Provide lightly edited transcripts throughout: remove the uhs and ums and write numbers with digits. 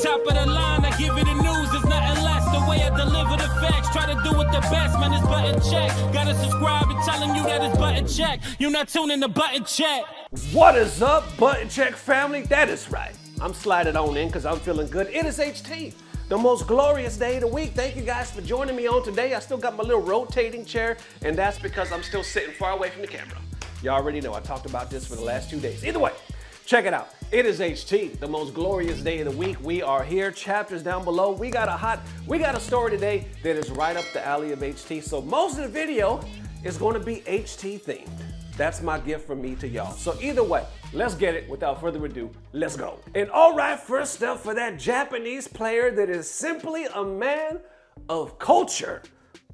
Top of the line, I give it the news, there's nothing less. The way I deliver the facts, try to do it the best, man, it's button check. Gotta subscribe and telling you that it's button check. You not tuning to button check. What is up, button check family? That is right. I'm sliding on in because I'm feeling good. It is HT, the most glorious day of the week. Thank you guys for joining me on today. I still got my little rotating chair, and that's because I'm still sitting far away from the camera. You already know I talked about this for the last 2 days. Either way, check it out. It is HT, the most glorious day of the week. We are here. Chapters down below. We got a story today that is right up the alley of HT. So most of the video is going to be HT themed. That's my gift from me to y'all. So either way, let's get it. Without further ado, let's go. And all right, first up for that Japanese player that is simply a man of culture,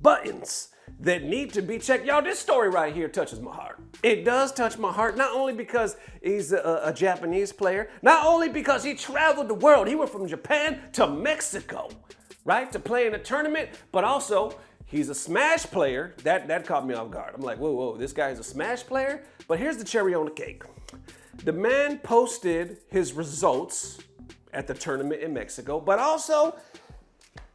buttons that need to be checked. Y'all, this story right here touches my heart. It does touch my heart, not only because he's a Japanese player, not only because he traveled the world. He went from Japan to Mexico, right, to play in a tournament, but also he's a Smash player. That caught me off guard. I'm like, whoa, this guy is a Smash player? But here's the cherry on the cake. The man posted his results at the tournament in Mexico, but also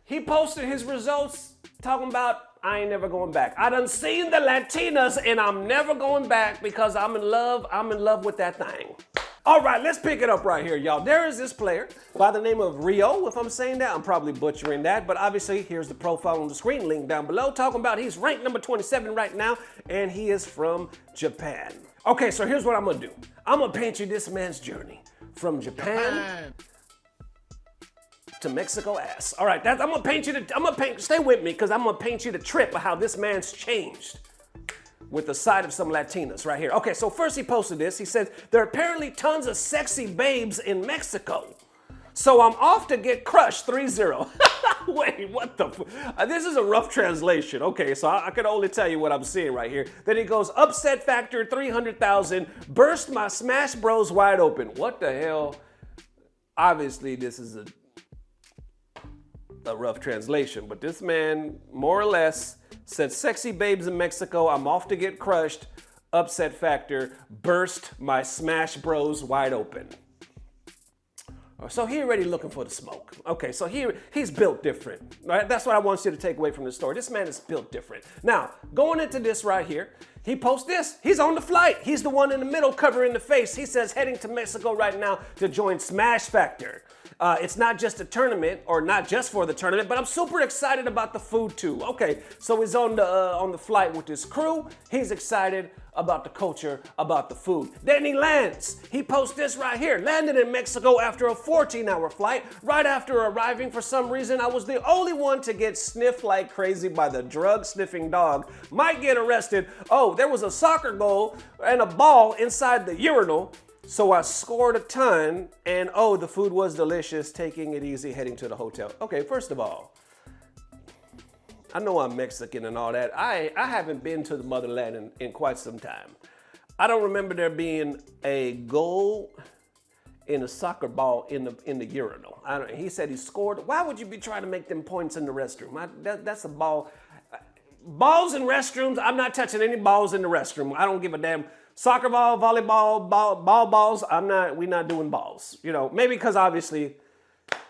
he posted his results talking about, I ain't never going back. I done seen the Latinas and I'm never going back because I'm in love with that thing. All right, let's pick it up right here, y'all. There is this player by the name of Rio. If I'm saying that, I'm probably butchering that, but obviously here's the profile on the screen, link down below, talking about he's ranked number 27 right now, and he is from Japan. Okay, so here's what I'm gonna do. I'm gonna paint you this man's journey from Japan to Mexico ass. All right, stay with me, because I'm gonna paint you the trip of how this man's changed with the side of some Latinas right here. Okay, so first he posted this. He said, there are apparently tons of sexy babes in Mexico, so I'm off to get crushed 3-0. Wait, what the this is a rough translation. Okay, so I can only tell you what I'm seeing right here. Then he goes, upset factor 300,000, burst my Smash Bros wide open. What the hell? Obviously, this is a rough translation, but this man more or less said, sexy babes in Mexico, I'm off to get crushed, upset factor, burst my Smash Bros wide open. So he already looking for the smoke. Okay, so he's built different, right? That's what I want you to take away from this story. This man is built different. Now, going into this right here, he posts this. He's on the flight. He's the one in the middle covering the face. He says, heading to Mexico right now to join Smash Factor. It's not just a tournament, or not just for the tournament, but I'm super excited about the food too. Okay, so he's on the flight with his crew. He's excited about the culture, about the food. Then he lands. He posts this right here. Landed in Mexico after a 14-hour flight. Right after arriving, for some reason, I was the only one to get sniffed like crazy by the drug-sniffing dog. Might get arrested. Oh, there was a soccer goal and a ball inside the urinal. So I scored a ton, and oh, the food was delicious, taking it easy, heading to the hotel. Okay, first of all, I know I'm Mexican and all that. I haven't been to the motherland in quite some time. I don't remember there being a goal in a soccer ball in the urinal. He said he scored. Why would you be trying to make them points in the restroom? That's a ball. Balls in restrooms, I'm not touching any balls in the restroom. I don't give a damn. Soccer ball, volleyball, balls, we're not doing balls. You know, maybe because obviously,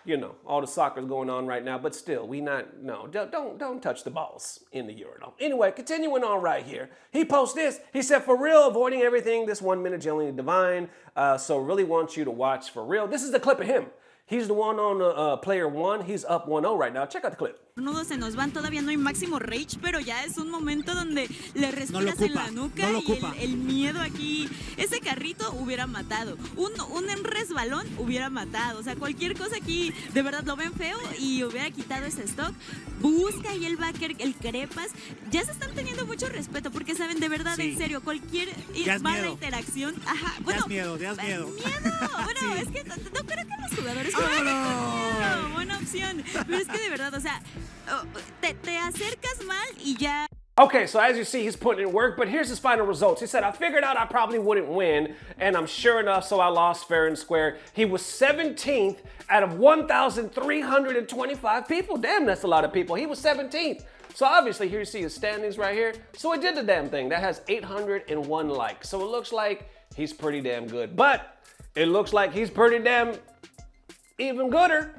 you know, all the soccer's going on right now, but still, don't touch the balls in the urinal. Anyway, continuing on right here, he posts this. He said, for real, avoiding everything, this 1 minute genuinely divine, so really want you to watch for real. This is the clip of him. He's the one on player 1. He's up 1-0 right now. Check out the clip. Nudos se nos van, todavía no hay máximo rage, pero ya es un momento donde le respiras en la nuca y el miedo aquí. Ese carrito hubiera matado, un resbalón hubiera matado, o sea, cualquier cosa aquí, de verdad lo ven feo y hubiera quitado ese stock. Busca y el backer, el crepas, ya se están teniendo mucho respeto porque saben, de verdad, en serio, cualquier mala interacción, ajá, bueno, te das miedo. Bueno, sí. Es que no creo que los jugadores jueguen con miedo, buena opción, pero es que de verdad, o sea, te acercas mal y ya. Okay, so as you see, he's putting in work, but here's his final results. He said, I figured out I probably wouldn't win, and I'm sure enough, so I lost fair and square. He was 17th out of 1,325 people. Damn, that's a lot of people. He was 17th. So obviously, here you see his standings right here. So he did the damn thing. That has 801 likes. So it looks like he's pretty damn good. But it looks like he's pretty damn even gooder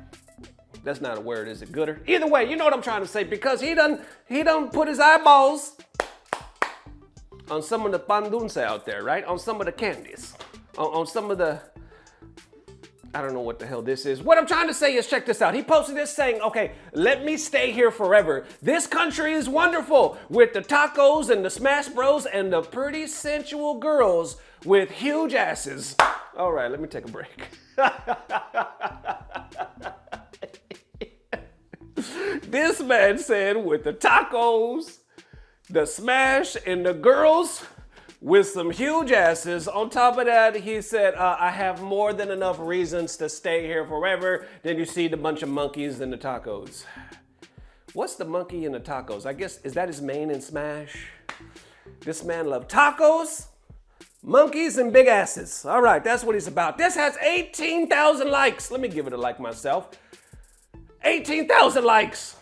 That's not a word, is it? Gooder? Either way, you know what I'm trying to say, because he done put his eyeballs on some of the pan dulce out there, right? On some of the candies. On some of the, I don't know what the hell this is. What I'm trying to say is, check this out. He posted this saying, okay, let me stay here forever. This country is wonderful with the tacos and the smash bros and the pretty sensual girls with huge asses. All right, let me take a break. This man said with the tacos, the smash, and the girls with some huge asses. On top of that, he said, I have more than enough reasons to stay here forever. Then you see the bunch of monkeys and the tacos. What's the monkey and the tacos? I guess, is that his main in Smash? This man loved tacos, monkeys, and big asses. All right, that's what he's about. This has 18,000 likes. Let me give it a like myself. 18,000 likes.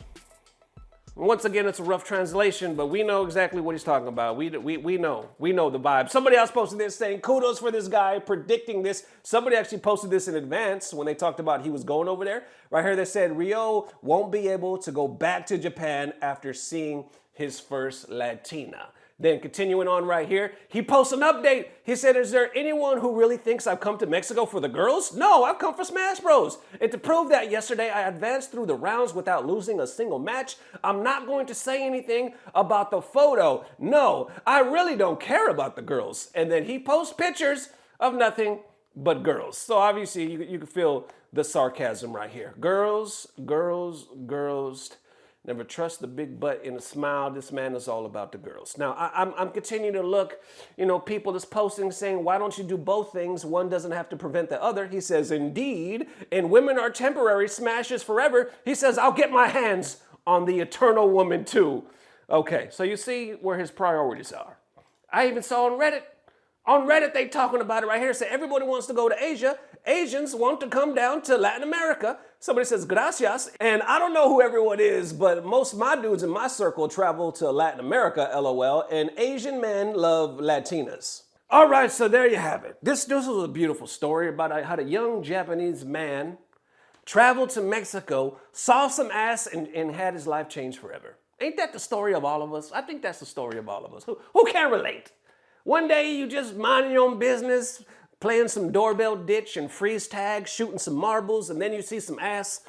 Once again, it's a rough translation, but we know exactly what he's talking about. We know the vibe. Somebody else posted this saying, kudos for this guy predicting this. Somebody actually posted this in advance when they talked about he was going over there. Right here, they said Rio won't be able to go back to Japan after seeing his first Latina. Then continuing on right here, he posts an update. He said, is there anyone who really thinks I've come to Mexico for the girls? No, I've come for Smash Bros. And to prove that, yesterday I advanced through the rounds without losing a single match. I'm not going to say anything about the photo. No, I really don't care about the girls. And then he posts pictures of nothing but girls. So obviously you can feel the sarcasm right here. Girls, girls, girls. Never trust the big butt in a smile. This man is all about the girls. Now, I'm continuing to look, people is posting saying, why don't you do both things? One doesn't have to prevent the other. He says, indeed, and women are temporary, Smash is forever. He says, I'll get my hands on the eternal woman too. Okay, so you see where his priorities are. I even saw on Reddit. On Reddit, they talking about it right here. Say everybody wants to go to Asia. Asians want to come down to Latin America. Somebody says, gracias. And I don't know who everyone is, but most of my dudes in my circle travel to Latin America, LOL, and Asian men love Latinas. All right, so there you have it. This was a beautiful story about how a young Japanese man traveled to Mexico, saw some ass, and had his life changed forever. Ain't that the story of all of us? I think that's the story of all of us. Who can relate? One day you just minding your own business, playing some doorbell ditch and freeze tag, shooting some marbles, and then you see some ass,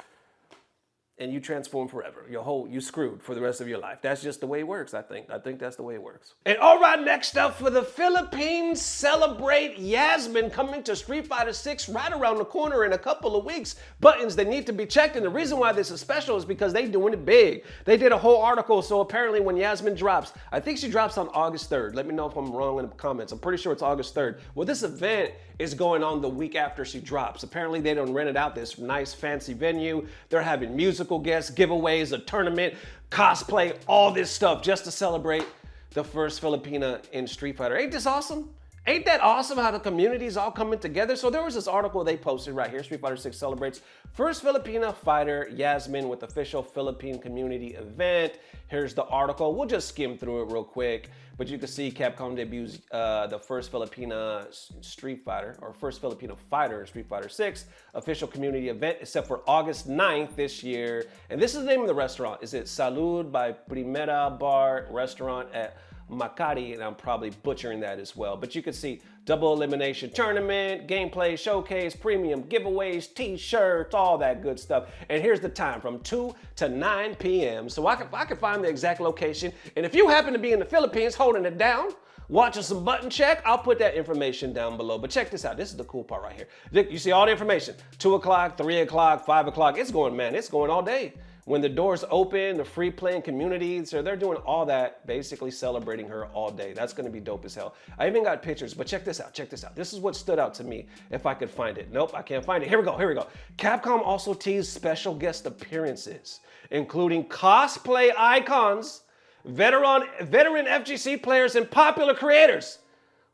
and you transform forever. You screwed for the rest of your life. That's just the way it works, I think. I think that's the way it works. And all right, next up for the Philippines, celebrate Yasmine coming to Street Fighter 6 right around the corner in a couple of weeks. Buttons that need to be checked, and the reason why this is special is because they doing it big. They did a whole article, so apparently when Yasmine drops, I think she drops on August 3rd. Let me know if I'm wrong in the comments. I'm pretty sure it's August 3rd. Well, this event is going on the week after she drops. Apparently they done rented out this nice fancy venue. They're having musical guests, giveaways, a tournament, cosplay, all this stuff just to celebrate the first Filipina in Street Fighter. Ain't this awesome? Ain't that awesome how the community's all coming together? So there was this article they posted right here. Street Fighter 6 celebrates first Filipina fighter Yasmine with official Philippine community event. Here's the article. We'll just skim through it real quick. But you can see Capcom debuts the first Filipina Street Fighter, or first Filipino fighter in Street Fighter 6 official community event, except for August 9th this year. And this is the name of the restaurant. Is it Salud by Primera Bar Restaurant at Makati, and I'm probably butchering that as well. But you can see double elimination tournament, gameplay showcase, premium giveaways, t-shirts, all that good stuff. And here's the time, from 2 to 9 p.m. So I can find the exact location. And if you happen to be in the Philippines holding it down, watching some button check, I'll put that information down below. But check this out. This is the cool part right here. You see all the information. 2 o'clock, 3 o'clock, 5 o'clock. It's going all day. When the doors open, the free playing community, so they're doing all that, basically celebrating her all day. That's gonna be dope as hell. I even got pictures, but check this out, check this out. This is what stood out to me, if I could find it. Nope, I can't find it. Here we go. Capcom also teased special guest appearances, including cosplay icons, veteran FGC players, and popular creators.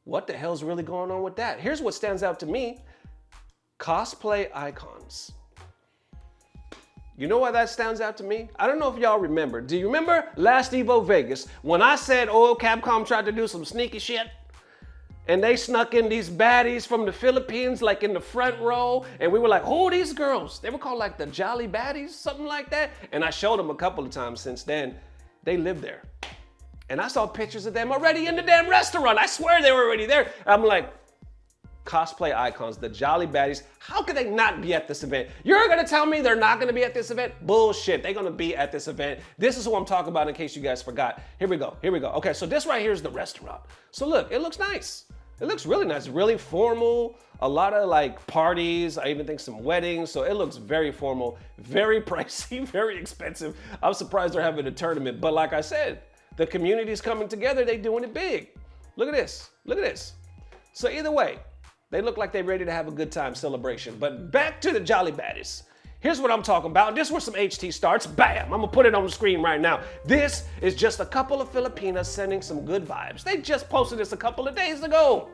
What the hell's really going on with that? Here's what stands out to me. Cosplay icons. You know why that stands out to me? I don't know if y'all remember. Do you remember last Evo Vegas when I said, oh, Capcom tried to do some sneaky shit? And they snuck in these baddies from the Philippines, like in the front row. And we were like, who are these girls? They were called like the Jolly Baddies, something like that. And I showed them a couple of times since then. They live there. And I saw pictures of them already in the damn restaurant. I swear they were already there. I'm like, cosplay icons, the Jolly Baddies. How could they not be at this event? You're gonna tell me they're not gonna be at this event? Bullshit, they're gonna be at this event. This is who I'm talking about in case you guys forgot. Here we go. Okay, so this right here is the restaurant. So look, it looks nice. It looks really nice, really formal. A lot of like parties, I even think some weddings. So it looks very formal, very pricey, very expensive. I'm surprised they're having a tournament. But like I said, the community's coming together, they doing it big. Look at this, look at this. So either way, they look like they're ready to have a good time celebration. But back to the Jolly Baddies. Here's what I'm talking about. This where some HT starts. Bam! I'm gonna put it on the screen right now. This is just a couple of Filipinas sending some good vibes. They just posted this a couple of days ago.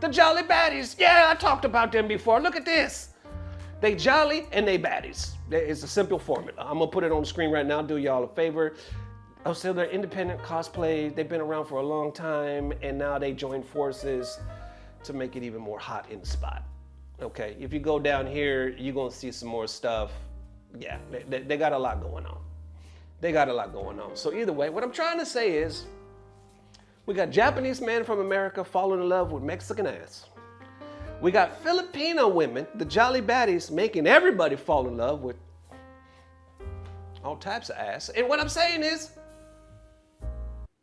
The Jolly Baddies. Yeah, I talked about them before. Look at this. They jolly and they baddies. It's a simple formula. I'm gonna put it on the screen right now. Do y'all a favor. Oh, so they're independent cosplay. They've been around for a long time, and now they join forces to make it even more hot in the spot. Okay, if you go down here, you're gonna see some more stuff. Yeah, they got a lot going on. They got a lot going on. So either way, what I'm trying to say is, we got Japanese men from America falling in love with Mexican ass. We got Filipino women, the Jolly Baddies, making everybody fall in love with all types of ass. And what I'm saying is,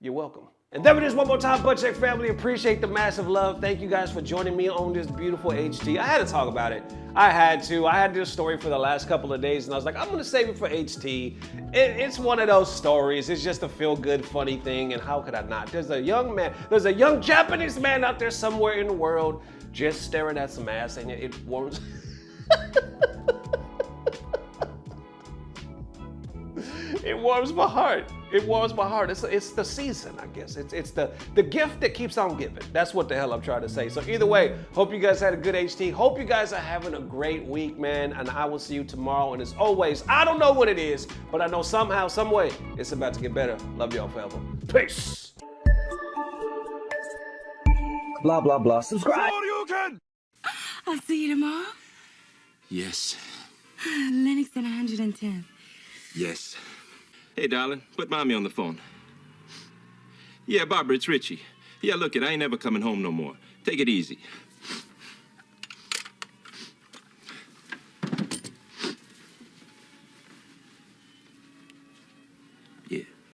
you're welcome. And there it is one more time, Butt Check family. Appreciate the massive love. Thank you guys for joining me on this beautiful HT. I had to talk about it. I had to. I had this story for the last couple of days, and I was like, I'm gonna save it for HT. It's one of those stories. It's just a feel-good, funny thing, and how could I not? There's a young Japanese man out there somewhere in the world just staring at some ass, and it warms. It warms my heart. It warms my heart. It's the season, I guess. It's the gift that keeps on giving. That's what the hell I'm trying to say. So either way, hope you guys had a good HT. Hope you guys are having a great week, man. And I will see you tomorrow. And as always, I don't know what it is, but I know somehow, some way, it's about to get better. Love y'all forever. Peace. Blah, blah, blah. Subscribe. I'll see you tomorrow. Yes. Lennox and 110. Yes. Hey, darling, put Mommy on the phone. Yeah, Barbara, it's Richie. Yeah, look, I ain't never coming home no more. Take it easy.